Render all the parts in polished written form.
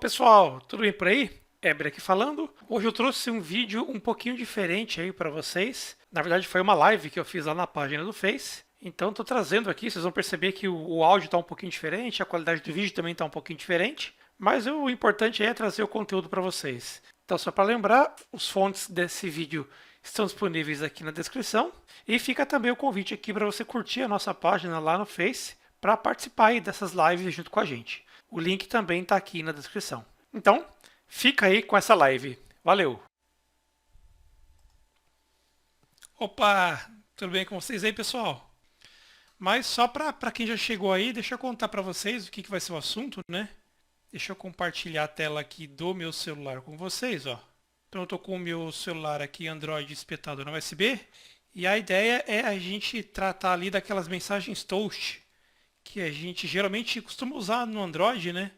Pessoal, tudo bem por aí? Eber aqui falando. Hoje eu trouxe um vídeo um pouquinho diferente aí para vocês. Na verdade foi uma live que eu fiz lá na página do Face. Então estou trazendo aqui, vocês vão perceber que o áudio está um pouquinho diferente, a qualidade do vídeo também está um pouquinho diferente. Mas o importante é trazer o conteúdo para vocês. Então só para lembrar, os fontes desse vídeo estão disponíveis aqui na descrição. E fica também o convite aqui para você curtir a nossa página lá no Face para participar aí dessas lives junto com a gente. O link também está aqui na descrição. Então, fica aí com essa live. Valeu! Opa, tudo bem com vocês aí, pessoal? Mas só para quem já chegou aí, deixa eu contar para vocês o que vai ser o assunto, né? Deixa eu compartilhar a tela aqui do meu celular com vocês, ó. Então eu estou com o meu celular aqui Android espetado no USB e a ideia é a gente tratar ali daquelas mensagens toast que a gente geralmente costuma usar no Android, né?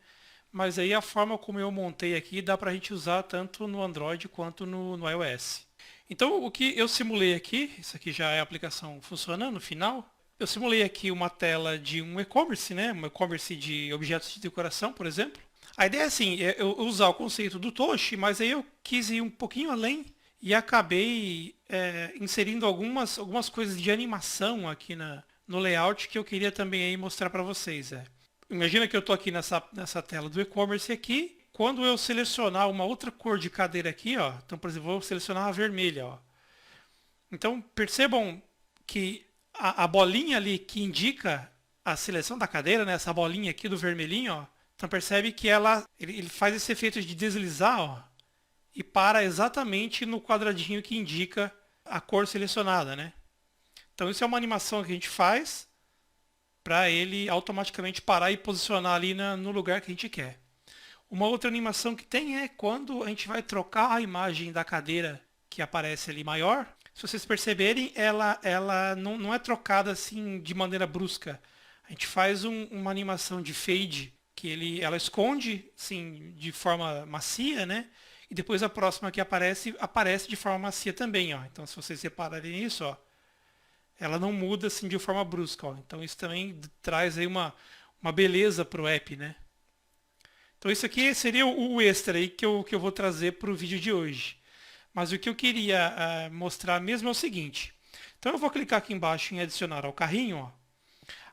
Mas aí a forma como eu montei aqui dá para a gente usar tanto no Android quanto no iOS. Então o que eu simulei aqui, isso aqui já é a aplicação funcionando no final. Eu simulei aqui uma tela de um e-commerce, né? Um e-commerce de objetos de decoração, por exemplo. A ideia é assim, é eu usar o conceito do Toast, mas aí eu quis ir um pouquinho além e acabei inserindo algumas coisas de animação aqui no layout que eu queria também aí mostrar para vocês. Imagina que eu estou aqui nessa tela do e-commerce aqui. Quando eu selecionar uma outra cor de cadeira aqui, ó, então por exemplo, vou selecionar a vermelha, ó. Então percebam que a bolinha ali que indica a seleção da cadeira, né, essa bolinha aqui do vermelhinho, ó, então percebe que ele faz esse efeito de deslizar, ó, e para exatamente no quadradinho que indica a cor selecionada, né? Então isso é uma animação que a gente faz para ele automaticamente parar e posicionar ali no lugar que a gente quer. Uma outra animação que tem é quando a gente vai trocar a imagem da cadeira que aparece ali maior. Se vocês perceberem, ela não é trocada assim de maneira brusca. A gente faz uma animação de fade que ela esconde assim, de forma macia, né? E depois a próxima que aparece de forma macia também, ó. Então se vocês repararem isso, ó, ela não muda assim de forma brusca, ó. Então isso também traz aí uma beleza para o app, né? Então isso aqui seria o extra aí que eu vou trazer para o vídeo de hoje. Mas o que eu queria mostrar mesmo é o seguinte. Então eu vou clicar aqui embaixo em adicionar ao carrinho, ó.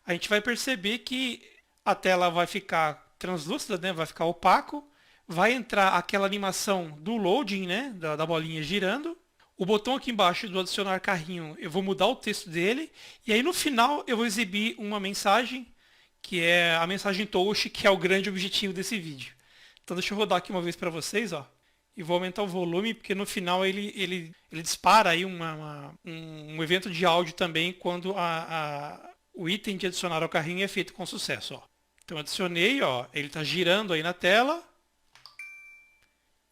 A gente vai perceber que a tela vai ficar translúcida, né? Vai ficar opaco. Vai entrar aquela animação do loading, né? Da bolinha girando. O botão aqui embaixo do adicionar carrinho, eu vou mudar o texto dele. E aí no final eu vou exibir uma mensagem, que é a mensagem Toast, que é o grande objetivo desse vídeo. Então deixa eu rodar aqui uma vez para vocês, ó. E vou aumentar o volume, porque no final ele dispara aí um evento de áudio também quando o item de adicionar ao carrinho é feito com sucesso, ó. Então adicionei, ó, ele está girando aí na tela.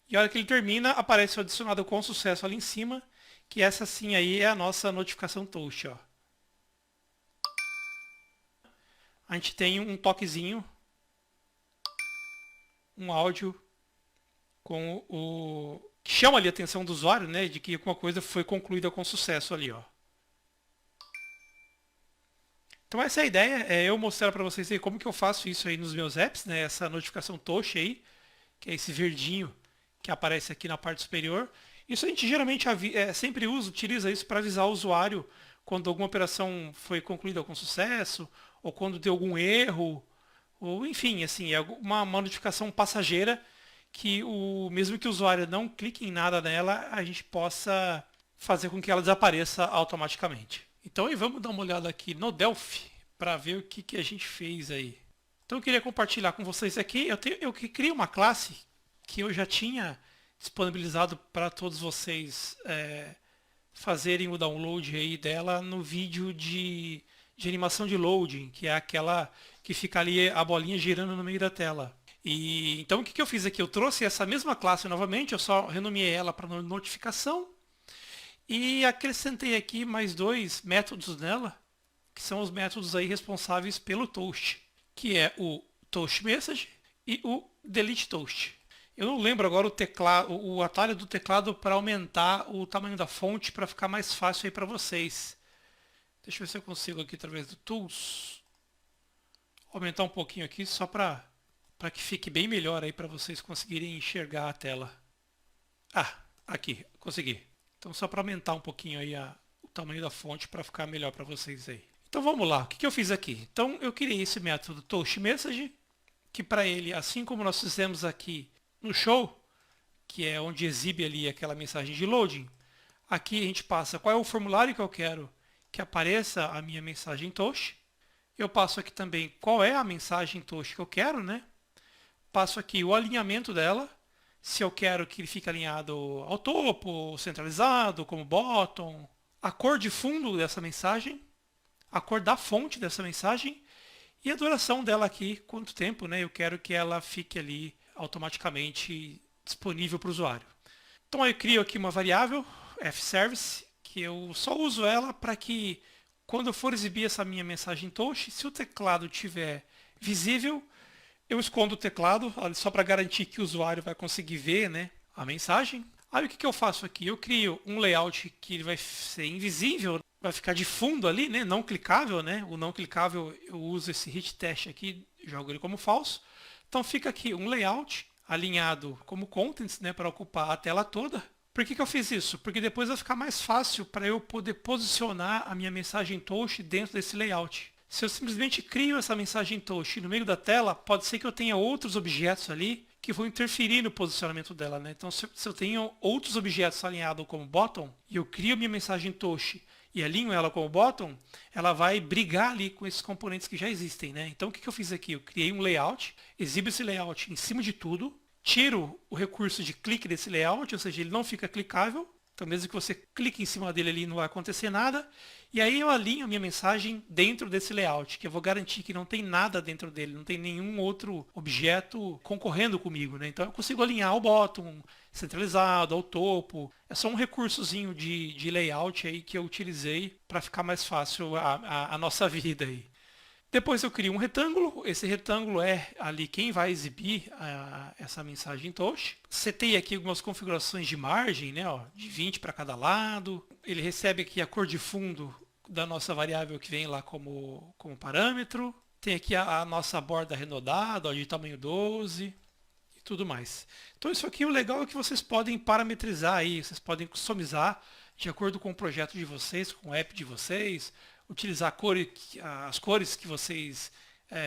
E a hora que ele termina, aparece o adicionado com sucesso ali em cima, que essa sim aí é a nossa notificação Toast, ó. A gente tem um toquezinho, um áudio com o que chama ali a atenção do usuário, né, de que alguma coisa foi concluída com sucesso ali, ó. Então essa é a ideia, é eu mostrar para vocês aí como que eu faço isso aí nos meus apps, né, essa notificação Toast aí, que é esse verdinho que aparece aqui na parte superior. Isso a gente geralmente sempre utiliza isso para avisar o usuário quando alguma operação foi concluída com sucesso, ou quando deu algum erro, ou enfim, assim, é uma notificação passageira que mesmo que o usuário não clique em nada nela, a gente possa fazer com que ela desapareça automaticamente. Então aí vamos dar uma olhada aqui no Delphi para ver o que a gente fez aí. Então eu queria compartilhar com vocês aqui, eu criei uma classe que eu já tinha disponibilizado para todos vocês fazerem o download aí dela no vídeo de animação de loading, que é aquela que fica ali a bolinha girando no meio da tela. E então o que eu fiz aqui? Eu trouxe essa mesma classe novamente, eu só renomeei ela para notificação e acrescentei aqui mais dois métodos nela, que são os métodos aí responsáveis pelo toast, que é o toast message e o delete toast. Eu não lembro agora o atalho do teclado para aumentar o tamanho da fonte para ficar mais fácil aí para vocês. Deixa eu ver se eu consigo aqui através do Tools aumentar um pouquinho aqui só para para que fique bem melhor aí para vocês conseguirem enxergar a tela. Ah, aqui, consegui. Então só para aumentar um pouquinho aí o tamanho da fonte para ficar melhor para vocês aí. Então vamos lá, o que eu fiz aqui? Então eu criei esse método ToastMessage, que para ele, assim como nós fizemos aqui no show, que é onde exibe ali aquela mensagem de loading, aqui a gente passa qual é o formulário que eu quero que apareça a minha mensagem Toast. Eu passo aqui também qual é a mensagem Toast que eu quero, né? Passo aqui o alinhamento dela, se eu quero que ele fique alinhado ao topo, centralizado, como bottom, a cor de fundo dessa mensagem, a cor da fonte dessa mensagem e a duração dela aqui, quanto tempo, né? Eu quero que ela fique ali automaticamente disponível para o usuário. Então eu crio aqui uma variável, fService, que eu só uso ela para que quando eu for exibir essa minha mensagem Toast, se o teclado estiver visível, eu escondo o teclado, só para garantir que o usuário vai conseguir ver, né, a mensagem. Aí o que eu faço aqui? Eu crio um layout que ele vai ser invisível, vai ficar de fundo ali, né, não clicável, né? O não clicável eu uso esse hit test aqui, jogo ele como falso. Então fica aqui um layout alinhado como contents, né, para ocupar a tela toda. Por que eu fiz isso? Porque depois vai ficar mais fácil para eu poder posicionar a minha mensagem Toast dentro desse layout. Se eu simplesmente crio essa mensagem Toast no meio da tela, pode ser que eu tenha outros objetos ali que vão interferir no posicionamento dela, né? Então, se eu tenho outros objetos alinhados como bottom e eu crio minha mensagem Toast e alinho ela como bottom, ela vai brigar ali com esses componentes que já existem, né? Então, o que eu fiz aqui? Eu criei um layout, exibo esse layout em cima de tudo, tiro o recurso de clique desse layout, ou seja, ele não fica clicável. Então, mesmo que você clique em cima dele ali, não vai acontecer nada. E aí eu alinho a minha mensagem dentro desse layout, que eu vou garantir que não tem nada dentro dele, não tem nenhum outro objeto concorrendo comigo, né? Então eu consigo alinhar o bottom centralizado, ao topo. É só um recursozinho de layout aí que eu utilizei para ficar mais fácil a nossa vida aí. Depois eu crio um retângulo, esse retângulo é ali quem vai exibir essa mensagem Toast. Setei aqui algumas configurações de margem, né, ó, de 20 para cada lado. Ele recebe aqui a cor de fundo da nossa variável que vem lá como parâmetro. Tem aqui a nossa borda arredondada, ó, de tamanho 12 e tudo mais. Então isso aqui, o legal é que vocês podem parametrizar aí, vocês podem customizar de acordo com o projeto de vocês, com o app de vocês, utilizar as cores que vocês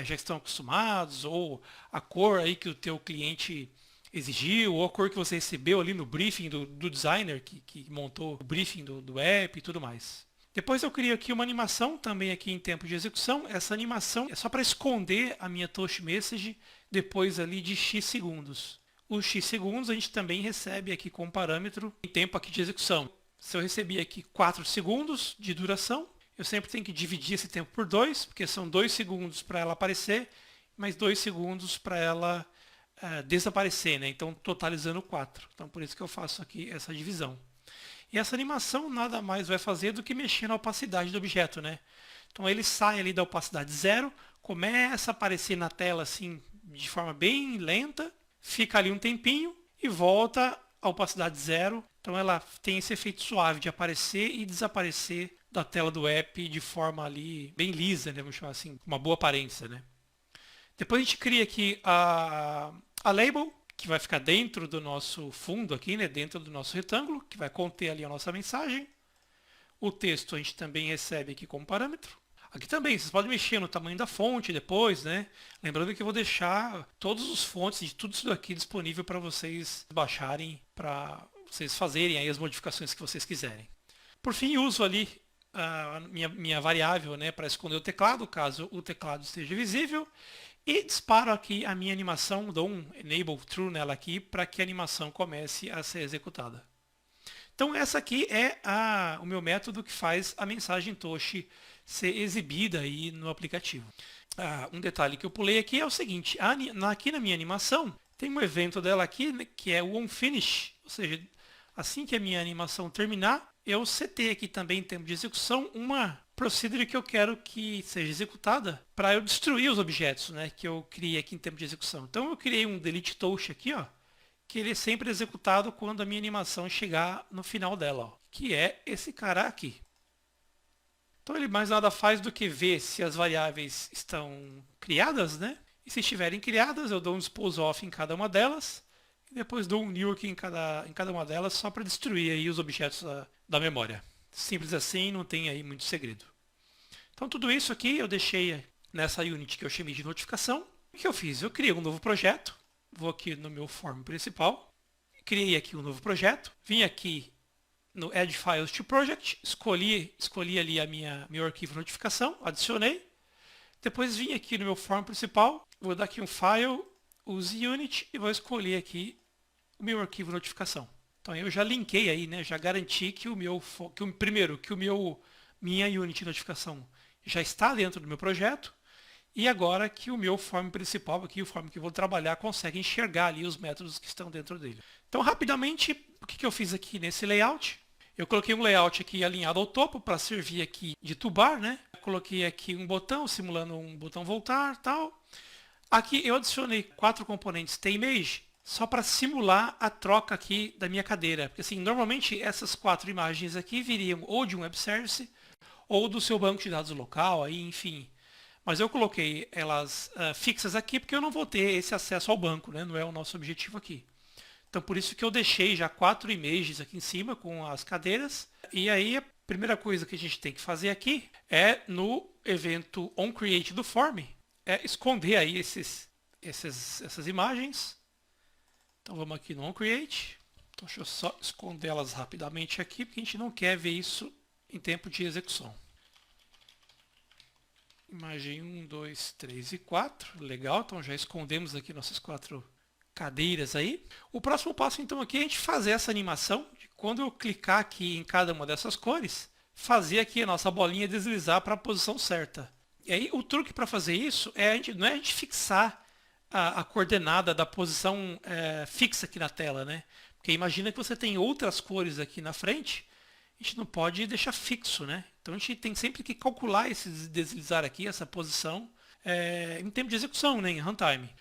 já estão acostumados, ou a cor aí que o teu cliente exigiu, ou a cor que você recebeu ali no briefing do designer que montou o briefing do app e tudo mais. Depois eu crio aqui uma animação também aqui em tempo de execução. Essa animação é só para esconder a minha Toast Message depois ali de X segundos. Os X segundos a gente também recebe aqui como parâmetro em tempo aqui de execução. Se eu recebi aqui 4 segundos de duração, eu sempre tenho que dividir esse tempo por 2, porque são 2 segundos para ela aparecer, mais 2 segundos para ela desaparecer, né? Então totalizando 4. Então por isso que eu faço aqui essa divisão. E essa animação nada mais vai fazer do que mexer na opacidade do objeto, né? Então ele sai ali da opacidade 0, começa a aparecer na tela assim de forma bem lenta, fica ali um tempinho e volta à opacidade 0. Então ela tem esse efeito suave de aparecer e desaparecer da tela do app de forma ali bem lisa, né? Vamos chamar assim, uma boa aparência, né? Depois a gente cria aqui a label, que vai ficar dentro do nosso fundo aqui, né? Dentro do nosso retângulo, que vai conter ali a nossa mensagem. O texto a gente também recebe aqui como parâmetro. Aqui também, vocês podem mexer no tamanho da fonte depois, né? Lembrando que eu vou deixar todos os fontes de tudo isso daqui disponível para vocês baixarem, para vocês fazerem aí as modificações que vocês quiserem. Por fim, uso ali a minha variável, né, para esconder o teclado, caso o teclado esteja visível. E disparo aqui a minha animação, dou um enable true nela aqui, para que a animação comece a ser executada. Então essa aqui é o meu método que faz a mensagem Toast ser exibida aí no aplicativo. Um detalhe que eu pulei aqui é o seguinte, aqui na minha animação tem um evento dela aqui, né, que é o onFinish, ou seja, assim que a minha animação terminar, eu setei aqui também em tempo de execução uma procedure que eu quero que seja executada para eu destruir os objetos, né, que eu criei aqui em tempo de execução. Então eu criei um delete toast aqui, ó, que ele é sempre executado quando a minha animação chegar no final dela, ó, que é esse cara aqui. Então ele mais nada faz do que ver se as variáveis estão criadas, né? E se estiverem criadas, eu dou um dispose off em cada uma delas. E depois dou um new aqui em cada uma delas, só para destruir aí os objetos da memória. Simples assim, não tem aí muito segredo. Então tudo isso aqui eu deixei nessa unit que eu chamei de notificação. O que eu fiz? Eu criei um novo projeto. Vou aqui no meu form principal. Criei aqui um novo projeto. Vim aqui no Add Files to Project. Escolhi ali meu arquivo notificação. Adicionei. Depois vim aqui no meu form principal. Vou dar aqui um file, use unit e vou escolher aqui o meu arquivo notificação. Então eu já linkei aí, né? Já garanti que minha unit notificação já está dentro do meu projeto. E agora que o meu form principal, aqui o form que eu vou trabalhar, consegue enxergar ali os métodos que estão dentro dele. Então, rapidamente, o que eu fiz aqui nesse layout? Eu coloquei um layout aqui alinhado ao topo para servir aqui de toolbar, né? Coloquei aqui um botão, simulando um botão voltar, tal. Aqui eu adicionei 4 componentes TImage só para simular a troca aqui da minha cadeira. Porque assim, normalmente essas 4 imagens aqui viriam ou de um web service ou do seu banco de dados local, aí, enfim. Mas eu coloquei elas fixas aqui porque eu não vou ter esse acesso ao banco, né? Não é o nosso objetivo aqui. Então por isso que eu deixei já 4 images aqui em cima com as cadeiras. E aí a primeira coisa que a gente tem que fazer aqui é no evento onCreate do form, é esconder aí essas imagens. Então vamos aqui no onCreate. Então deixa eu só esconder elas rapidamente aqui, porque a gente não quer ver isso em tempo de execução. Imagem 1, 2, 3 e 4. Legal, então já escondemos aqui nossas 4 cadeiras aí. O próximo passo então aqui é a gente fazer essa animação. Quando eu clicar aqui em cada uma dessas cores, fazer aqui a nossa bolinha deslizar para a posição certa. E aí o truque para fazer isso não é a gente fixar a coordenada da posição fixa aqui na tela, né? Porque imagina que você tem outras cores aqui na frente, a gente não pode deixar fixo, né? Então a gente tem sempre que calcular esse deslizar aqui, essa posição, em tempo de execução, né? Em runtime.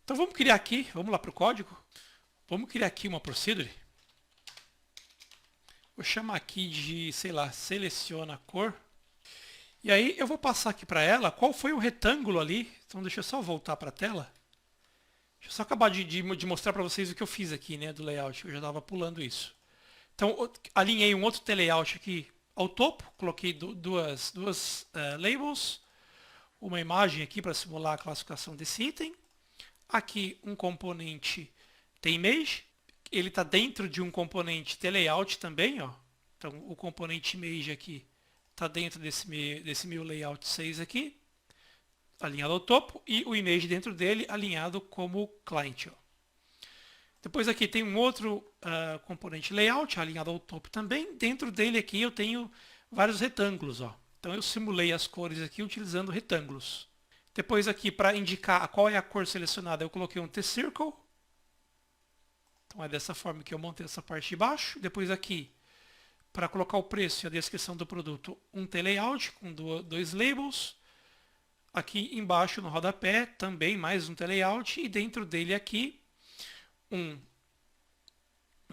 Então vamos criar aqui, vamos lá para o código, vamos criar aqui uma procedure. Vou chamar aqui de, sei lá, seleciona a cor. E aí eu vou passar aqui para ela qual foi o retângulo ali. Então deixa eu só voltar para a tela. Deixa eu só acabar de mostrar para vocês o que eu fiz aqui, né, do layout. Eu já estava pulando isso. Então alinhei um outro layout aqui ao topo. Coloquei duas labels. Uma imagem aqui para simular a classificação desse item. Aqui um componente TImage. Ele está dentro de um componente TLayout também, ó. Então o componente image aqui está dentro desse meu layout 6 aqui, alinhado ao topo, e o image dentro dele alinhado como client. Ó. Depois aqui tem um outro componente layout alinhado ao topo também. Dentro dele aqui eu tenho vários retângulos. Ó. Então eu simulei as cores aqui utilizando retângulos. Depois aqui para indicar qual é a cor selecionada eu coloquei um T-Circle. Então é dessa forma que eu montei essa parte de baixo. Depois aqui, para colocar o preço e a descrição do produto, um T-Layout com 2 labels. Aqui embaixo no rodapé também mais um T-Layout e dentro dele aqui um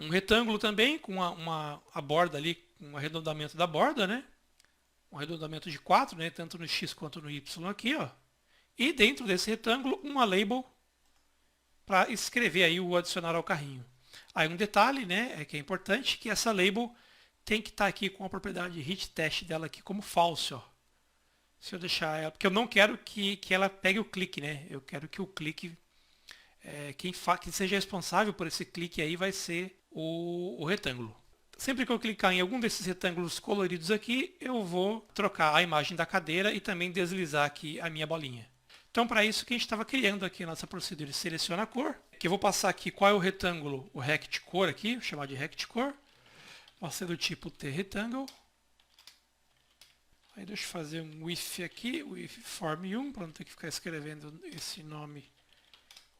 retângulo também com a borda ali, um arredondamento da borda, né? Um arredondamento de 4, né? Tanto no X quanto no Y aqui, ó. E dentro desse retângulo uma label para escrever aí o adicionar ao carrinho. Aí um detalhe, né, que é importante, que essa label tem que estar aqui com a propriedade hit test dela aqui como false, ó. Se eu deixar ela, porque eu não quero que ela pegue o clique, né? Eu quero que o clique, quem seja responsável por esse clique aí vai ser o retângulo. Sempre que eu clicar em algum desses retângulos coloridos aqui, eu vou trocar a imagem da cadeira e também deslizar aqui a minha bolinha. Então, para isso que a gente estava criando aqui a nossa procedura de seleciona a cor, que eu vou passar aqui qual é o retângulo, o rect cor aqui, vou chamar de rect cor, vai ser do tipo tRectangle. Aí deixa eu fazer um if aqui, o if form1, para não ter que ficar escrevendo esse nome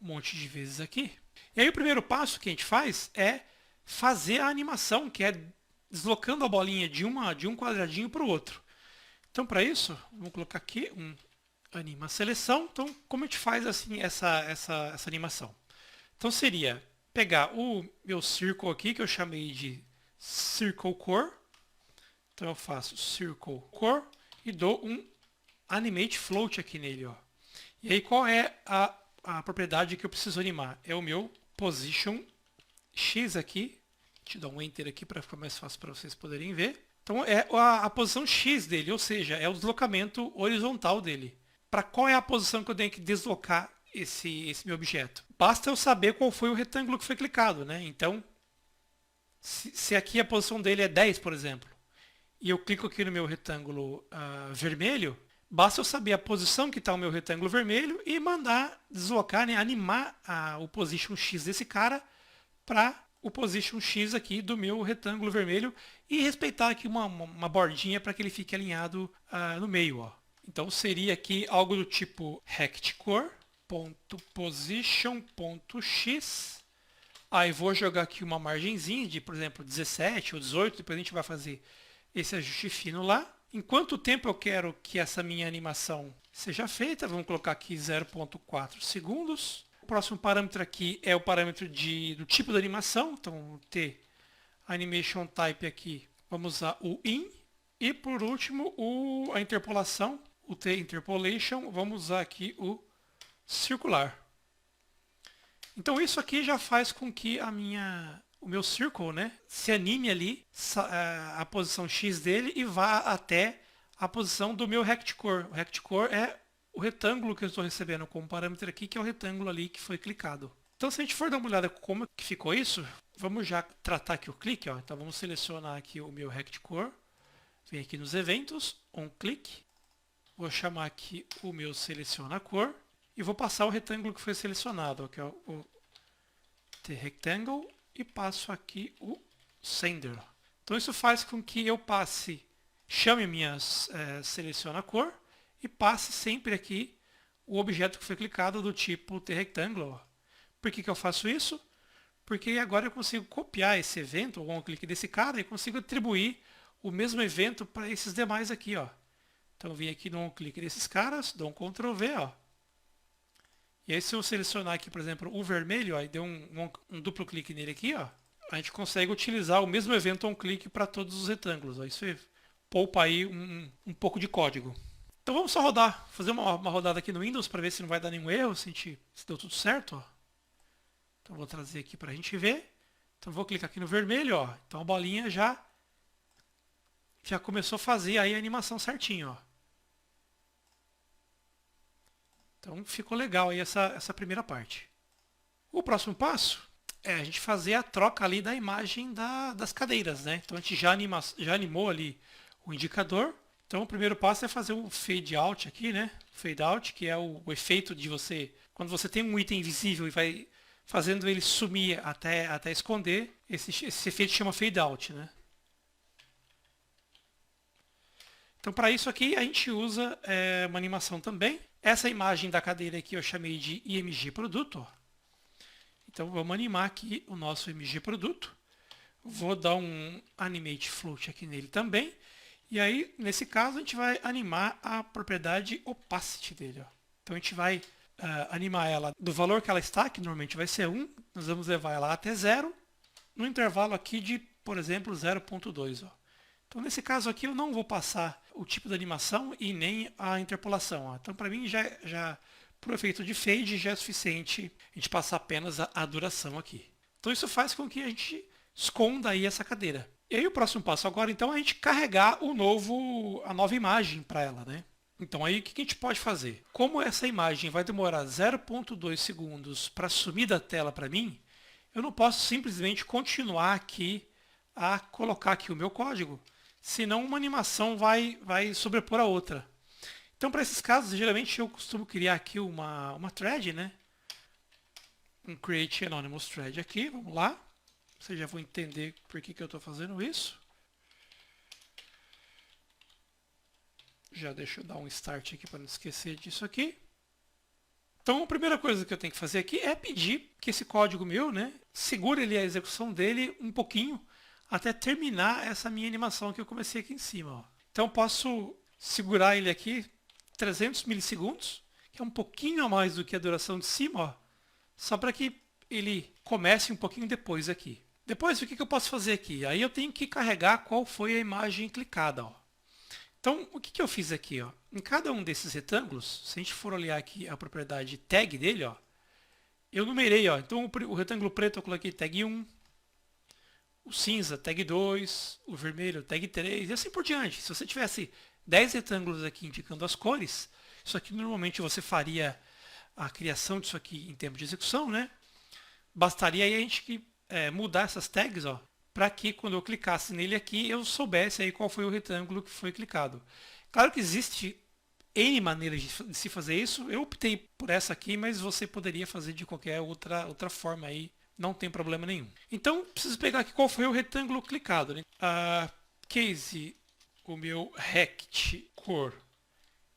um monte de vezes aqui. E aí o primeiro passo que a gente faz é fazer a animação, que é deslocando a bolinha de um quadradinho para o outro. Então, para isso, vamos colocar aqui um anima seleção. Então, como a gente faz assim essa animação? Então seria pegar o meu circle aqui, que eu chamei de circle core. Então eu faço circle core e dou um animate float aqui nele, ó. E aí qual é a propriedade que eu preciso animar? É o meu position X aqui. Deixa eu dar um Enter aqui para ficar mais fácil para vocês poderem ver. Então é a posição X dele, ou seja, é o deslocamento horizontal dele. Para qual é a posição que eu tenho que deslocar esse meu objeto? Basta eu saber qual foi o retângulo que foi clicado, né? Então, se aqui a posição dele é 10, por exemplo, e eu clico aqui no meu retângulo vermelho, basta eu saber a posição que está o meu retângulo vermelho e mandar deslocar, né, animar o position X desse cara para o position X aqui do meu retângulo vermelho e respeitar aqui uma bordinha para que ele fique alinhado no meio. Ó. Então seria aqui algo do tipo rectcore.position.x. Aí vou jogar aqui uma margenzinha de, por exemplo, 17 ou 18, depois a gente vai fazer esse ajuste fino lá. Em quanto tempo eu quero que essa minha animação seja feita? Vamos colocar aqui 0,4 segundos. O próximo parâmetro aqui é o parâmetro do tipo da animação. Então, o T Animation Type aqui, vamos usar o In. E por último, a interpolação, o T Interpolation, vamos usar aqui o Circular. Então isso aqui já faz com que o meu circle, né, se anime ali a posição X dele e vá até a posição do meu rectcore. O rectcore é o retângulo que eu estou recebendo como parâmetro aqui, que é o retângulo ali que foi clicado. Então se a gente for dar uma olhada como que ficou isso, vamos já tratar aqui o clique. Ó. Então vamos selecionar aqui o meu rectcore. Vem aqui nos eventos, click. Vou chamar aqui o meu seleciona cor. E vou passar o retângulo que foi selecionado, que é o T-Rectangle, e passo aqui o Sender. Então isso faz com que eu chame a minha seleciona cor e passe sempre aqui o objeto que foi clicado do tipo T-Rectangle. Por que eu faço isso? Porque agora eu consigo copiar esse evento, ou clique desse cara, e consigo atribuir o mesmo evento para esses demais aqui. Ó. Então eu vim aqui no clique desses caras, dou um Ctrl V, ó. E aí se eu selecionar aqui, por exemplo, o vermelho, ó, e deu um duplo clique nele aqui, ó, a gente consegue utilizar o mesmo evento clique para todos os retângulos. Ó. Isso poupa aí um pouco de código. Então vamos só fazer uma rodada aqui no Windows para ver se não vai dar nenhum erro, se deu tudo certo. Ó. Então vou trazer aqui para a gente ver. Então vou clicar aqui no vermelho, ó. Então a bolinha já começou a fazer aí a animação certinho, ó. Então ficou legal aí essa primeira parte. O próximo passo é a gente fazer a troca ali da imagem das cadeiras, né? Então a gente já animou ali o indicador. Então o primeiro passo é fazer o fade out aqui, né? Fade out, que é o efeito de quando você tem um item invisível e vai fazendo ele sumir até esconder, esse efeito chama fade out, né? Então para isso aqui a gente usa uma animação também. Essa imagem da cadeira aqui eu chamei de IMG produto. Ó. Então vamos animar aqui o nosso IMG produto. Vou dar um animate float aqui nele também. E aí, nesse caso, a gente vai animar a propriedade opacity dele. Ó. Então a gente vai animar ela do valor que ela está, que normalmente vai ser 1. Nós vamos levar ela até 0, no intervalo aqui de, por exemplo, 0,2. Então nesse caso aqui eu não vou passar o tipo de animação e nem a interpolação. Ó. Então para mim já por efeito de fade já é suficiente a gente passar apenas a duração aqui. Então isso faz com que a gente esconda aí essa cadeira. E aí o próximo passo agora então é a gente carregar a nova imagem para ela, né? Então aí o que a gente pode fazer? Como essa imagem vai demorar 0,2 segundos para sumir da tela para mim, eu não posso simplesmente continuar aqui a colocar aqui o meu código, senão uma animação vai sobrepor a outra. Então para esses casos, geralmente eu costumo criar aqui uma thread, né? Um create anonymous thread aqui, vamos lá. Vocês já vão entender por que eu estou fazendo isso. Já deixa eu dar um start aqui para não esquecer disso aqui. Então a primeira coisa que eu tenho que fazer aqui é pedir que esse código meu, né, segure ele a execução dele um pouquinho até terminar essa minha animação que eu comecei aqui em cima. Ó. Então eu posso segurar ele aqui 300 milissegundos, que é um pouquinho a mais do que a duração de cima, ó, só para que ele comece um pouquinho depois aqui. Depois, o que eu posso fazer aqui? Aí eu tenho que carregar qual foi a imagem clicada. Ó. Então, o que, que eu fiz aqui? Ó? Em cada um desses retângulos, se a gente for olhar aqui a propriedade tag dele, ó, eu numerei. Ó. Então, o retângulo preto eu coloquei tag 1, o cinza tag 2, o vermelho tag 3 e assim por diante. Se você tivesse 10 retângulos aqui indicando as cores, isso aqui normalmente você faria a criação disso aqui em tempo de execução, né? Bastaria aí a gente mudar essas tags, ó, para que quando eu clicasse nele aqui eu soubesse aí qual foi o retângulo que foi clicado. Claro que existe N maneiras de se fazer isso. Eu optei por essa aqui, mas você poderia fazer de qualquer outra forma aí, não tem problema nenhum. Então, preciso pegar aqui qual foi o retângulo clicado, né? A case, o meu rect cor,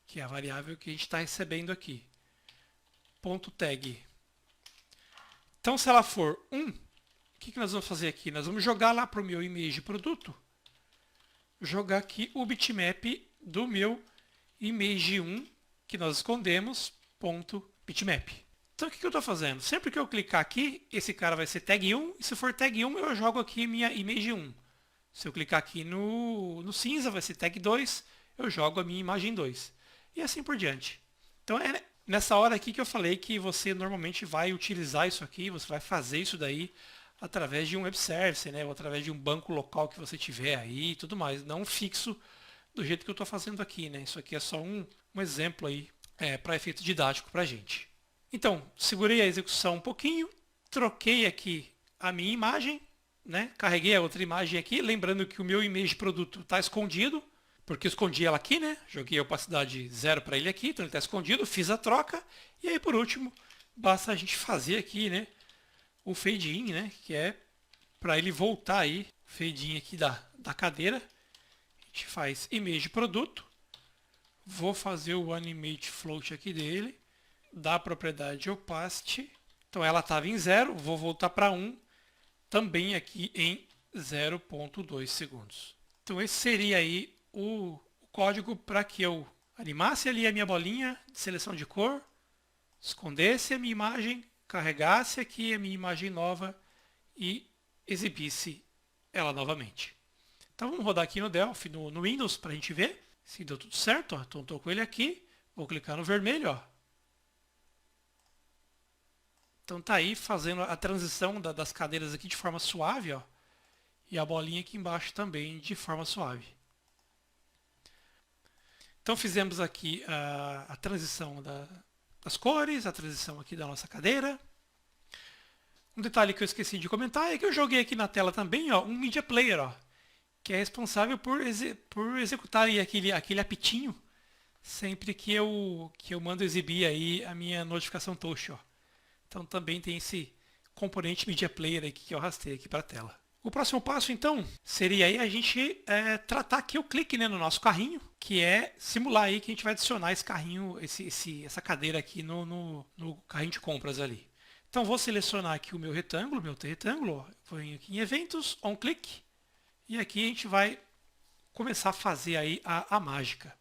que é a variável que a gente está recebendo aqui. Ponto tag. Então, se ela for 1, o que nós vamos fazer aqui? Nós vamos jogar lá para o meu image produto, jogar aqui o bitmap do meu image 1, que nós escondemos, ponto bitmap. Então, o que eu estou fazendo? Sempre que eu clicar aqui, esse cara vai ser tag 1, e se for tag 1, eu jogo aqui minha image 1. Se eu clicar aqui no cinza, vai ser tag 2, eu jogo a minha imagem 2. E assim por diante. Então, é nessa hora aqui que eu falei que você normalmente vai utilizar isso aqui, você vai fazer isso daí através de um web service, né? Ou através de um banco local que você tiver aí e tudo mais. Não fixo do jeito que eu estou fazendo aqui, né? Isso aqui é só um exemplo aí para efeito didático para a gente. Então, segurei a execução um pouquinho, troquei aqui a minha imagem, né? Carreguei a outra imagem aqui, lembrando que o meu image produto está escondido, porque eu escondi ela aqui, né? Joguei a opacidade 0 para ele aqui, então ele está escondido, fiz a troca, e aí por último, basta a gente fazer aqui, né? O fade in, né? Que é para ele voltar aí, o fade in aqui da cadeira. A gente faz image produto, vou fazer o animate float aqui dele, da propriedade opacity, então ela estava em 0, vou voltar para 1, também aqui em 0.2 segundos. Então esse seria aí o código para que eu animasse ali a minha bolinha de seleção de cor, escondesse a minha imagem, carregasse aqui a minha imagem nova e exibisse ela novamente. Então vamos rodar aqui no Delphi, no Windows, para a gente ver se deu tudo certo. Ó. Então estou com ele aqui, vou clicar no vermelho, ó. Então tá aí fazendo a transição das cadeiras aqui de forma suave, ó, e a bolinha aqui embaixo também de forma suave. Então fizemos aqui a transição das cores, a transição aqui da nossa cadeira. Um detalhe que eu esqueci de comentar é que eu joguei aqui na tela também, ó, um Media Player, ó, que é responsável por executar aí aquele apitinho sempre que eu mando exibir aí a minha notificação touch, ó. Então também tem esse componente Media Player aqui que eu arrastei aqui para a tela. O próximo passo, então, seria aí a gente tratar aqui o clique, né, no nosso carrinho, que é simular aí que a gente vai adicionar esse carrinho, essa cadeira aqui no carrinho de compras ali. Então vou selecionar aqui o meu retângulo, ó, vou aqui em eventos, on click, e aqui a gente vai começar a fazer aí a mágica.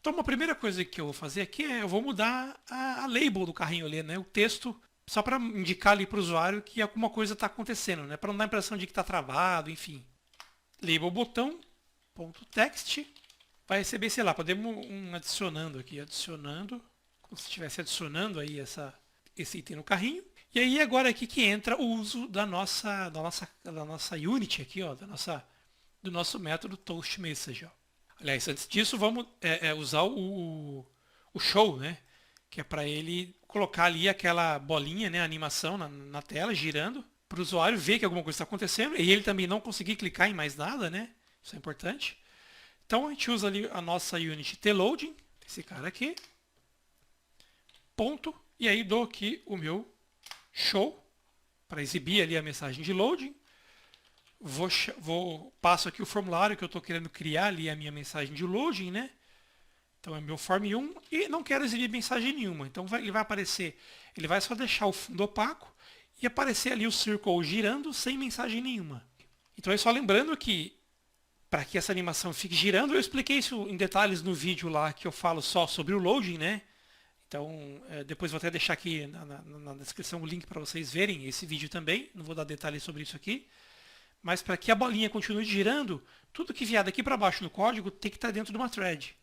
Então uma primeira coisa que eu vou fazer aqui eu vou mudar a label do carrinho ali, né, o texto, só para indicar ali para o usuário que alguma coisa está acontecendo, né? Para não dar a impressão de que está travado, enfim. Label botão, ponto text, vai receber, sei lá, podemos adicionando aqui, adicionando, como se estivesse adicionando aí esse item no carrinho. E aí agora aqui que entra o uso da nossa unit aqui, ó, do nosso método toast message, ó. Aliás, antes disso vamos usar o show, né? Que é para ele colocar ali aquela bolinha, né, a animação na tela, girando, para o usuário ver que alguma coisa está acontecendo e ele também não conseguir clicar em mais nada, né? Isso é importante. Então a gente usa ali a nossa unit tloading, esse cara aqui, ponto, e aí dou aqui o meu show, para exibir ali a mensagem de loading. Passo aqui o formulário que eu estou querendo criar ali a minha mensagem de loading, né? Então é meu form 1 e não quero exibir mensagem nenhuma. Então ele vai aparecer, ele vai só deixar o fundo opaco e aparecer ali o circle girando sem mensagem nenhuma. Então é só lembrando que para que essa animação fique girando, eu expliquei isso em detalhes no vídeo lá que eu falo só sobre o loading, né? Então depois vou até deixar aqui na descrição o link para vocês verem esse vídeo também. Não vou dar detalhes sobre isso aqui. mas para que a bolinha continue girando, tudo que vier daqui para baixo no código tem que estar dentro de uma thread.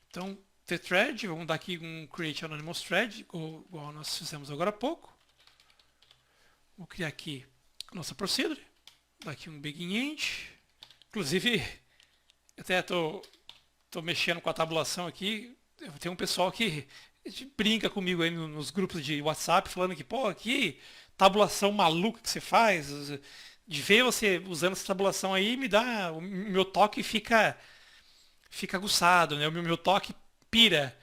Então, the thread, vamos dar aqui um create anonymous thread, igual nós fizemos agora há pouco. Vou criar aqui a nossa procedure, dar aqui um begin end. Inclusive, eu até tô mexendo com a tabulação aqui. Tem um pessoal que brinca comigo aí nos grupos de WhatsApp, falando que, pô, que tabulação maluca que você faz. De ver você usando essa tabulação aí, o meu toque fica aguçado, né? O meu toque pira.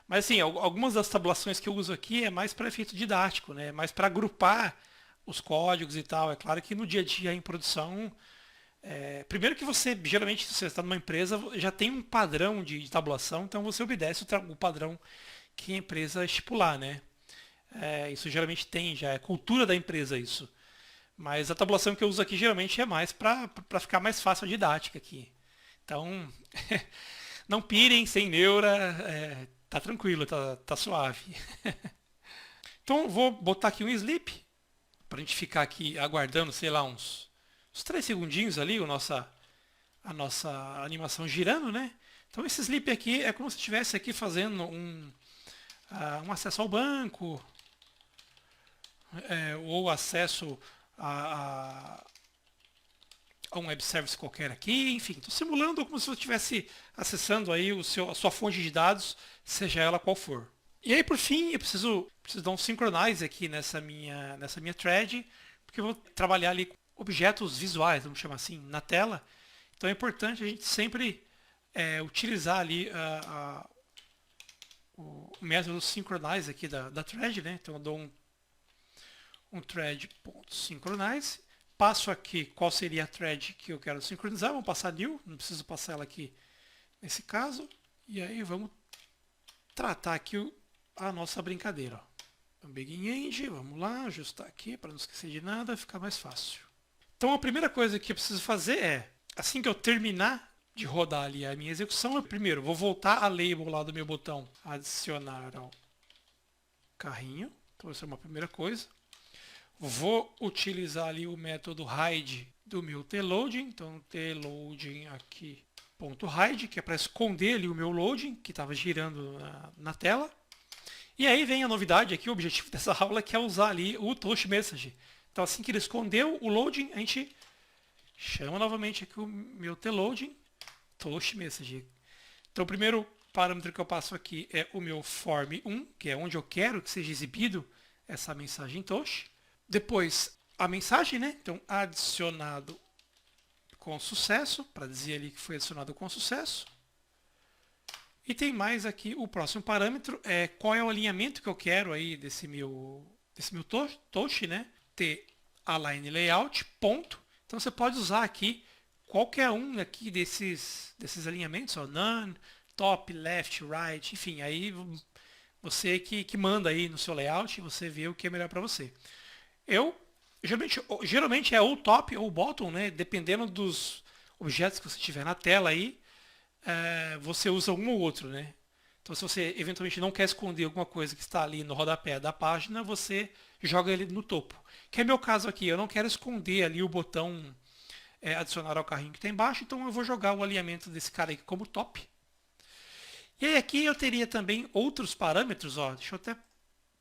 Mas assim, algumas das tabulações que eu uso aqui é mais para efeito didático, né? Mais para agrupar os códigos e tal. É claro que no dia a dia em produção, primeiro que você, geralmente, se você está numa empresa, já tem um padrão de tabulação, então você obedece o padrão que a empresa estipular, né? Isso geralmente tem, já é cultura da empresa isso. Mas a tabulação que eu uso aqui geralmente é mais para ficar mais fácil a didática aqui. Então, não pirem sem neura, tá tranquilo, tá suave. Então, eu vou botar aqui um sleep, para a gente ficar aqui aguardando, sei lá, uns 3 segundinhos ali, a nossa animação girando, né? Então, esse sleep aqui é como se estivesse aqui fazendo um acesso ao banco, ou acesso a um web service qualquer aqui, enfim, estou simulando como se eu estivesse acessando aí a sua fonte de dados, seja ela qual for. E aí, por fim, eu preciso dar um synchronize aqui nessa minha thread, porque eu vou trabalhar ali com objetos visuais, vamos chamar assim, na tela. Então é importante a gente sempre utilizar ali o método synchronize aqui da thread, né? Então eu dou um thread.synchronize, passo aqui qual seria a thread que eu quero sincronizar, vamos passar new, não preciso passar ela aqui nesse caso, e aí vamos tratar aqui a nossa brincadeira. Ó. Então, begin end, vamos lá, ajustar aqui para não esquecer de nada, ficar mais fácil. Então a primeira coisa que eu preciso fazer é, assim que eu terminar de rodar ali a minha execução, eu primeiro vou voltar a label lá do meu botão, adicionar ao carrinho, então essa é uma primeira coisa. Vou utilizar ali o método hide do meu tloading, então tloading aqui .hide, que é para esconder ali o meu loading que estava girando na tela. E aí vem a novidade aqui, o objetivo dessa aula, que é usar ali o toast message. Então assim que ele escondeu o loading, a gente chama novamente aqui o meu tloading, toast message. Então o primeiro parâmetro que eu passo aqui é o meu form1, que é onde eu quero que seja exibido essa mensagem toast. Depois a mensagem, né? Então adicionado com sucesso, para dizer ali que foi adicionado com sucesso. E tem mais aqui o próximo parâmetro, qual é o alinhamento que eu quero aí desse meu toast, né? Align layout, ponto. Então você pode usar aqui qualquer um aqui desses alinhamentos, ó, none, top, left, right, enfim, aí você que manda aí no seu layout, você vê o que é melhor para você. Geralmente é ou top ou bottom, né? Dependendo dos objetos que você tiver na tela aí, você usa um ou outro, né? Então se você eventualmente não quer esconder alguma coisa que está ali no rodapé da página, você joga ele no topo. Que é meu caso aqui, eu não quero esconder ali o botão adicionar ao carrinho que está embaixo, então eu vou jogar o alinhamento desse cara aqui como top. E aí aqui eu teria também outros parâmetros, ó, deixa eu até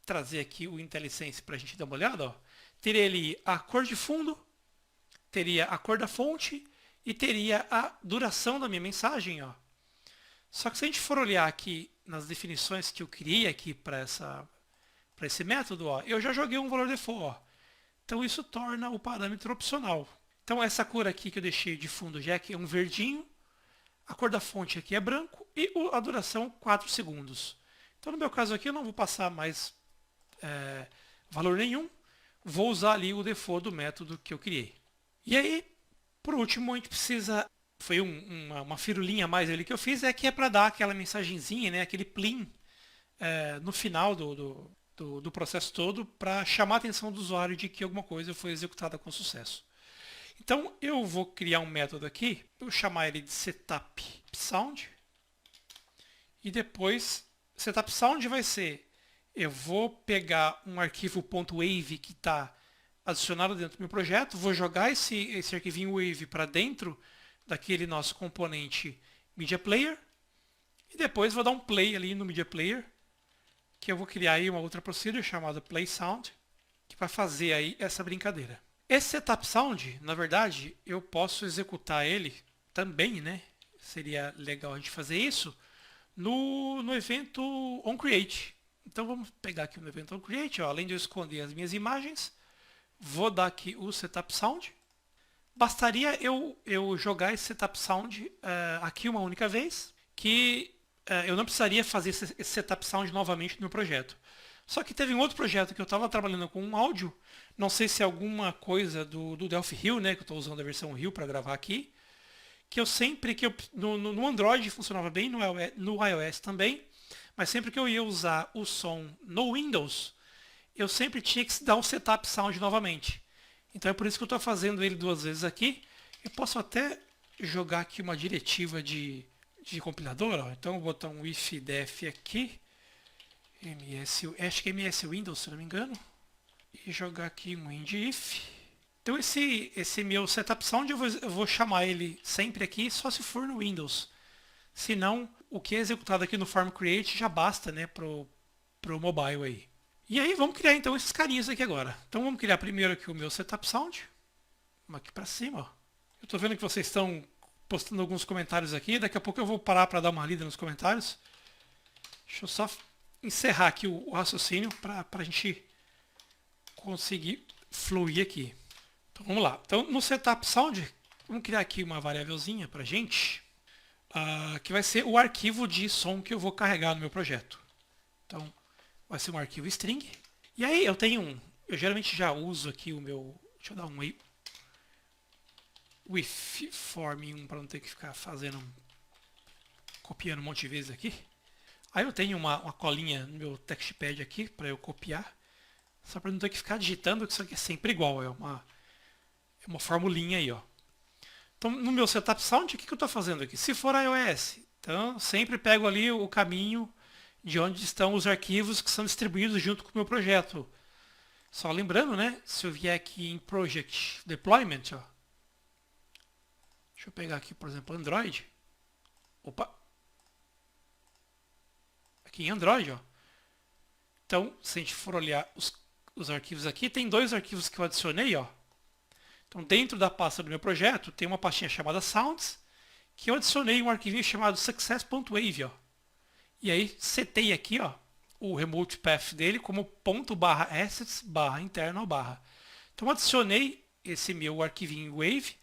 trazer aqui o IntelliSense para a gente dar uma olhada, ó. Teria ali a cor de fundo, teria a cor da fonte e teria a duração da minha mensagem. Ó. Só que se a gente for olhar aqui nas definições que eu criei aqui para esse método, ó, eu já joguei um valor default. Ó. Então isso torna o parâmetro opcional. Então essa cor aqui que eu deixei de fundo já é um verdinho, a cor da fonte aqui é branco e a duração 4 segundos. Então no meu caso aqui eu não vou passar mais valor nenhum. Vou usar ali o default do método que eu criei. E aí, por último, a gente precisa... Foi uma firulinha a mais ali que eu fiz, que é para dar aquela mensagenzinha, né, aquele plim no final do processo todo, para chamar a atenção do usuário de que alguma coisa foi executada com sucesso. Então, eu vou criar um método aqui, eu vou chamar ele de setupSound. E depois, setupSound vai ser... Eu vou pegar um arquivo .wav que está adicioná-lo dentro do meu projeto, vou jogar esse arquivinho Wave para dentro daquele nosso componente Media Player e depois vou dar um play ali no Media Player, que eu vou criar aí uma outra procedure chamada Play Sound, que vai fazer aí essa brincadeira. Esse Setup Sound, na verdade, eu posso executar ele também, né? Seria legal a gente fazer isso no evento onCreate. Então vamos pegar aqui no evento onCreate, ó, além de eu esconder as minhas imagens, vou dar aqui o Setup Sound. Bastaria eu jogar esse Setup Sound aqui uma única vez, que eu não precisaria fazer esse Setup Sound novamente no meu projeto. Só que teve um outro projeto que eu estava trabalhando com um áudio, não sei se é alguma coisa do Delphi Hill, né, que eu estou usando a versão Hill para gravar aqui, que no Android funcionava bem, no iOS também, mas sempre que eu ia usar o som no Windows, eu sempre tinha que dar um Setup Sound novamente. Então é por isso que eu estou fazendo ele 2 vezes aqui. Eu posso até jogar aqui uma diretiva de compilador. Ó. Então eu vou botar um ifdef aqui. Acho que é MS Windows, se não me engano. E jogar aqui um endif. Então esse meu Setup Sound eu vou chamar ele sempre aqui só se for no Windows. Senão o que é executado aqui no Form Create já basta, né, pro mobile aí. E aí vamos criar então esses carinhas aqui agora. Então vamos criar primeiro aqui o meu Setup Sound. Vamos aqui para cima, ó. Eu estou vendo que vocês estão postando alguns comentários aqui. Daqui a pouco eu vou parar para dar uma lida nos comentários. Deixa eu só encerrar aqui o raciocínio para a gente conseguir fluir aqui. Então vamos lá. Então no Setup Sound, vamos criar aqui uma variávelzinha para a gente, que vai ser o arquivo de som que eu vou carregar no meu projeto. Então vai ser um arquivo string. E aí eu geralmente já uso aqui o meu, deixa eu dar um with form 1 para não ter que ficar copiando um monte de vezes aqui. Aí eu tenho uma colinha no meu textpad aqui para eu copiar, só para não ter que ficar digitando, que isso aqui é sempre igual, é uma formulinha aí, ó. Então no meu Setup Sound, o que eu estou fazendo aqui? Se for iOS, então sempre pego ali o caminho de onde estão os arquivos que são distribuídos junto com o meu projeto. Só lembrando, né? Se eu vier aqui em Project Deployment, ó. Deixa eu pegar aqui, por exemplo, Android. Opa! Aqui em Android, ó. Então, se a gente for olhar os arquivos aqui, tem 2 arquivos que eu adicionei, ó. Então, dentro da pasta do meu projeto, tem uma pastinha chamada Sounds, que eu adicionei um arquivinho chamado success.wave, ó. E aí setei aqui, ó, o remote path dele como .assets/internal/. Então adicionei esse meu arquivinho Wave,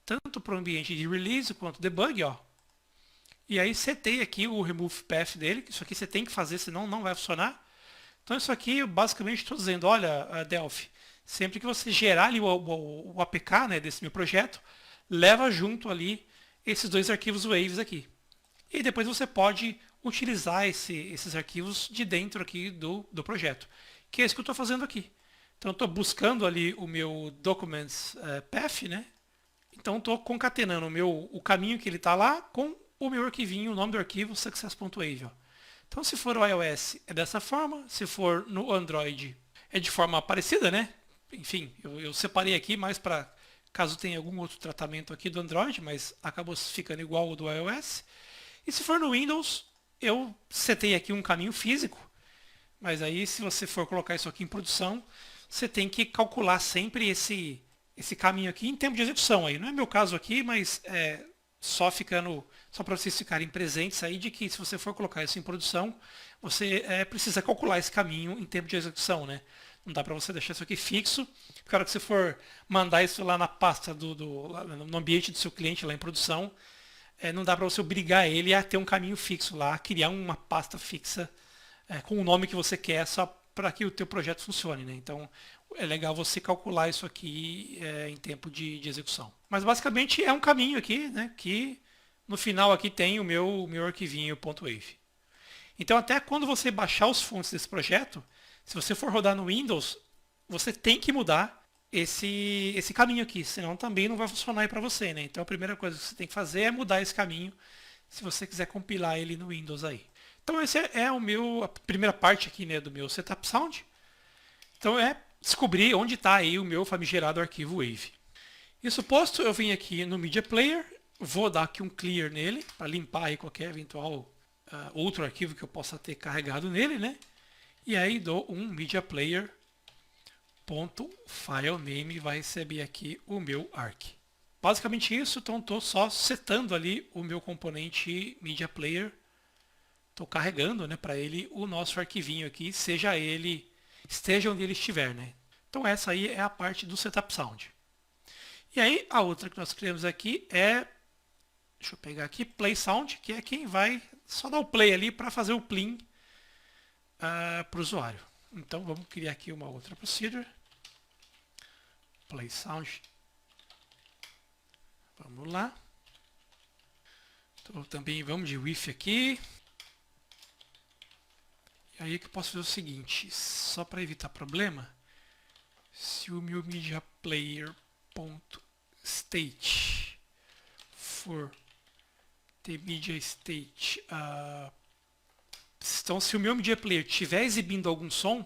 tanto para o ambiente de release quanto debug, ó. E aí setei aqui o remove path dele, que isso aqui você tem que fazer, senão não vai funcionar. Então isso aqui eu basicamente estou dizendo, olha, Delphi, sempre que você gerar ali o APK, né, desse meu projeto, leva junto ali esses 2 arquivos Waves aqui. E depois você pode utilizar esses arquivos de dentro aqui do projeto, que é isso que eu estou fazendo aqui. Então eu estou buscando ali o meu documents path, né? Então estou concatenando o caminho que ele está lá com o meu arquivinho, o nome do arquivo success.wave. Então se for o iOS é dessa forma, se for no Android é de forma parecida, né? Enfim, eu separei aqui mais para caso tenha algum outro tratamento aqui do Android, mas acabou ficando igual ao do iOS. E se for no Windows, eu setei aqui um caminho físico, mas aí se você for colocar isso aqui em produção, você tem que calcular sempre esse caminho aqui em tempo de execução aí. Não é meu caso aqui, mas só para vocês ficarem presentes aí de que se você for colocar isso em produção, você precisa calcular esse caminho em tempo de execução, né? Não dá para você deixar isso aqui fixo, porque a hora que você for mandar isso lá na pasta lá no ambiente do seu cliente lá em produção, não dá para você obrigar ele a ter um caminho fixo lá, a criar uma pasta fixa com o nome que você quer só para que o teu projeto funcione, né? Então é legal você calcular isso aqui em tempo de execução. Mas basicamente é um caminho aqui, né? Que no final aqui tem o meu arquivinho .wave. Então até quando você baixar os fontes desse projeto, se você for rodar no Windows, você tem que mudar esse caminho aqui, senão também não vai funcionar aí para você, né? Então a primeira coisa que você tem que fazer é mudar esse caminho se você quiser compilar ele no Windows aí. Então esse é a primeira parte aqui, né, do meu Setup Sound. Então descobrir onde está aí o meu famigerado arquivo Wave. Isso posto, eu vim aqui no Media Player, vou dar aqui um clear nele, para limpar aí qualquer eventual outro arquivo que eu possa ter carregado nele, né? E aí dou um Media Player .filename vai receber aqui o meu arc. Basicamente isso, então estou só setando ali o meu componente Media Player. Estou carregando, né, para ele o nosso arquivinho aqui, esteja onde ele estiver, né? Então essa aí é a parte do Setup Sound. E aí a outra que nós criamos aqui é, deixa eu pegar aqui, Play Sound, que é quem vai só dar o play ali para fazer o plim para o usuário. Então vamos criar aqui uma outra procedure. Play Sound. Vamos lá. Então, também vamos de width aqui. E aí que eu posso fazer o seguinte, só para evitar problema, se o meu media player.state for the media state, então se o meu media player estiver exibindo algum som,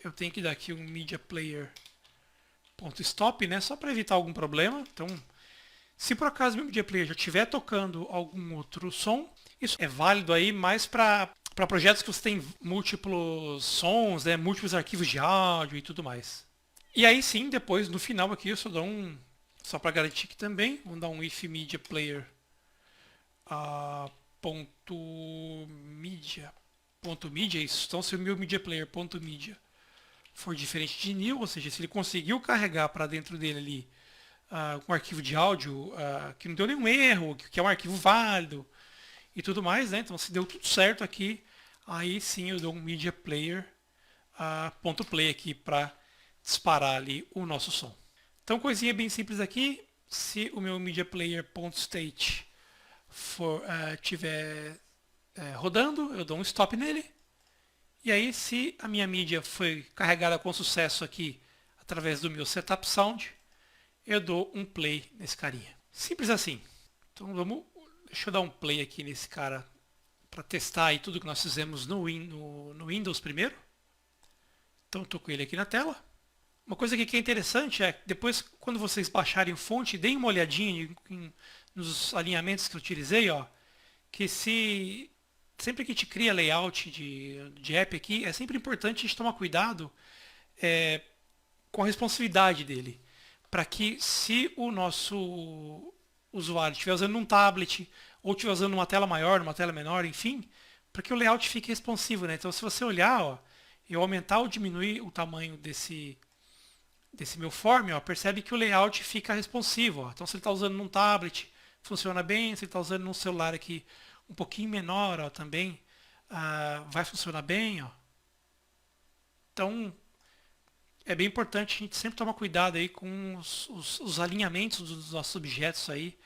eu tenho que dar aqui um media player.stop, né, só para evitar algum problema. Então, se por acaso o meu media player já estiver tocando algum outro som, isso é válido aí mais para projetos que você tem múltiplos sons, né, múltiplos arquivos de áudio e tudo mais. E aí sim, depois no final aqui eu só dou só para garantir que também, vamos dar um if media player .media, isso. Então se o meu media player .media for diferente de new, ou seja, se ele conseguiu carregar para dentro dele ali um arquivo de áudio que não deu nenhum erro, que é um arquivo válido e tudo mais, né? Então se deu tudo certo aqui, aí sim eu dou um media player .play aqui para disparar ali o nosso som. Então coisinha bem simples aqui, se o meu media player.state estiver rodando, eu dou um stop nele. E aí se a minha mídia foi carregada com sucesso aqui através do meu setup sound, eu dou um play nesse carinha. Simples assim. Então deixa eu dar um play aqui nesse cara para testar aí tudo que nós fizemos no Windows primeiro. Então estou com ele aqui na tela. Uma coisa aqui que é interessante é, depois quando vocês baixarem o fonte, deem uma olhadinha nos alinhamentos que eu utilizei, ó, que sempre que a gente cria layout de app aqui, é sempre importante a gente tomar cuidado com a responsividade dele. Para que se o nosso usuário estiver usando um tablet, ou estiver usando uma tela maior, uma tela menor, enfim, para que o layout fique responsivo, né? Então se você olhar, ó, eu aumentar ou diminuir o tamanho desse meu form, ó, percebe que o layout fica responsivo. Ó. Então se ele está usando num tablet, funciona bem. Se ele está usando num celular aqui um pouquinho menor, ó, também vai funcionar bem. Ó. Então é bem importante a gente sempre tomar cuidado aí com os alinhamentos dos nossos objetos aí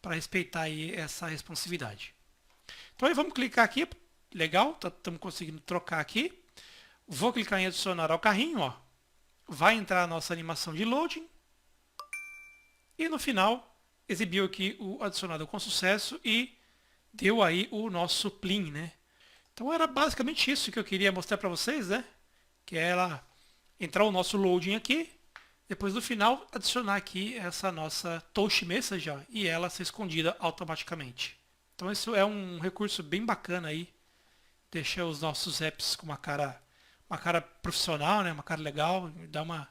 para respeitar aí essa responsividade. Então aí vamos clicar aqui, legal, estamos conseguindo trocar aqui. Vou clicar em adicionar ao carrinho, ó. Vai entrar a nossa animação de loading e no final exibiu aqui o adicionado com sucesso e deu aí o nosso plim, né? Então era basicamente isso que eu queria mostrar para vocês, né? Que era entrar o nosso loading aqui, depois no final adicionar aqui essa nossa touch message ó, e ela ser escondida automaticamente. Então isso é um recurso bem bacana aí, deixa os nossos apps com uma cara profissional, né? Uma cara legal, dá uma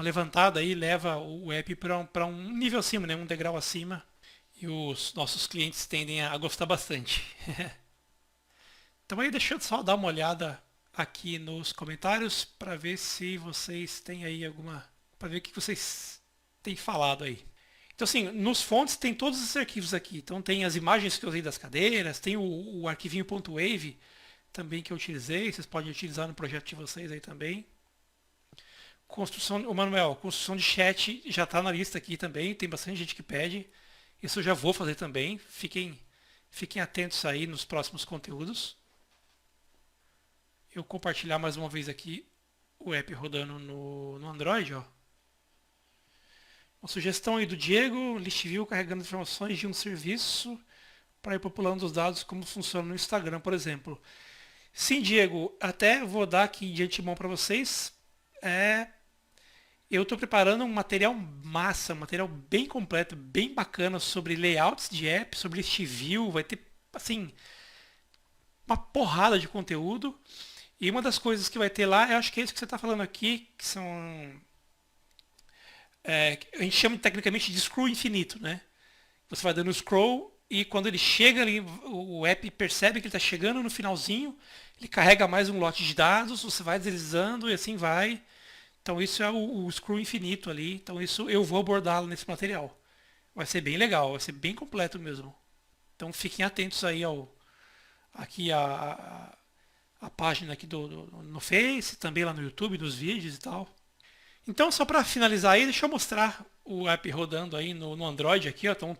levantada aí, leva o app para um nível acima, né? Um degrau acima, e os nossos clientes tendem a gostar bastante. Então aí deixa eu só dar uma olhada aqui nos comentários para ver se vocês têm aí para ver o que vocês têm falado aí. Então assim, nos fontes tem todos esses arquivos aqui. Então tem as imagens que eu usei das cadeiras, tem o arquivinho .wave também que eu utilizei, vocês podem utilizar no projeto de vocês aí também. O Manuel, construção de chat já está na lista aqui também, tem bastante gente que pede. Isso eu já vou fazer também, fiquem atentos aí nos próximos conteúdos. Eu compartilhar mais uma vez aqui o app rodando no Android, ó. Uma sugestão aí do Diego, ListView carregando informações de um serviço para ir populando os dados como funciona no Instagram, por exemplo. Sim, Diego, até vou dar aqui de antemão para vocês. é eu estou preparando um material massa, um material bem completo, bem bacana sobre layouts de app, sobre este view, vai ter assim uma porrada de conteúdo. E uma das coisas que vai ter lá, eu acho que é isso que você está falando aqui, que são a gente chama tecnicamente de scroll infinito, né? Você vai dando scroll e quando ele chega ali, o app percebe que ele está chegando no finalzinho, ele carrega mais um lote de dados, você vai deslizando e assim vai. Então isso é o scroll infinito ali. Então isso eu vou abordá-lo nesse material. Vai ser bem legal, vai ser bem completo mesmo. Então fiquem atentos aí ao aqui a página aqui no Face, também lá no YouTube, nos vídeos e tal. Então só para finalizar aí, deixa eu mostrar o app rodando aí no Android aqui, ó. Então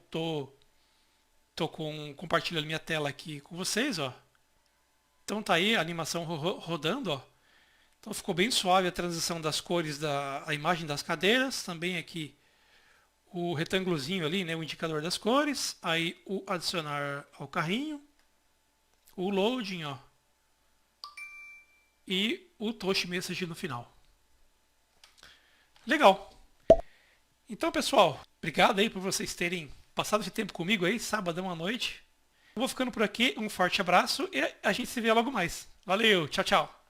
tô compartilhando minha tela aqui com vocês, ó. Então tá aí a animação rodando, ó. Então ficou bem suave a transição das cores da a imagem das cadeiras, também aqui o retângulozinho ali, né, o indicador das cores, aí o adicionar ao carrinho, o loading, ó, e o Toast Message no final. Legal. Então, pessoal, obrigado aí por vocês terem passado esse tempo comigo aí, sabadão à noite. Eu vou ficando por aqui, um forte abraço e a gente se vê logo mais. Valeu, tchau, tchau.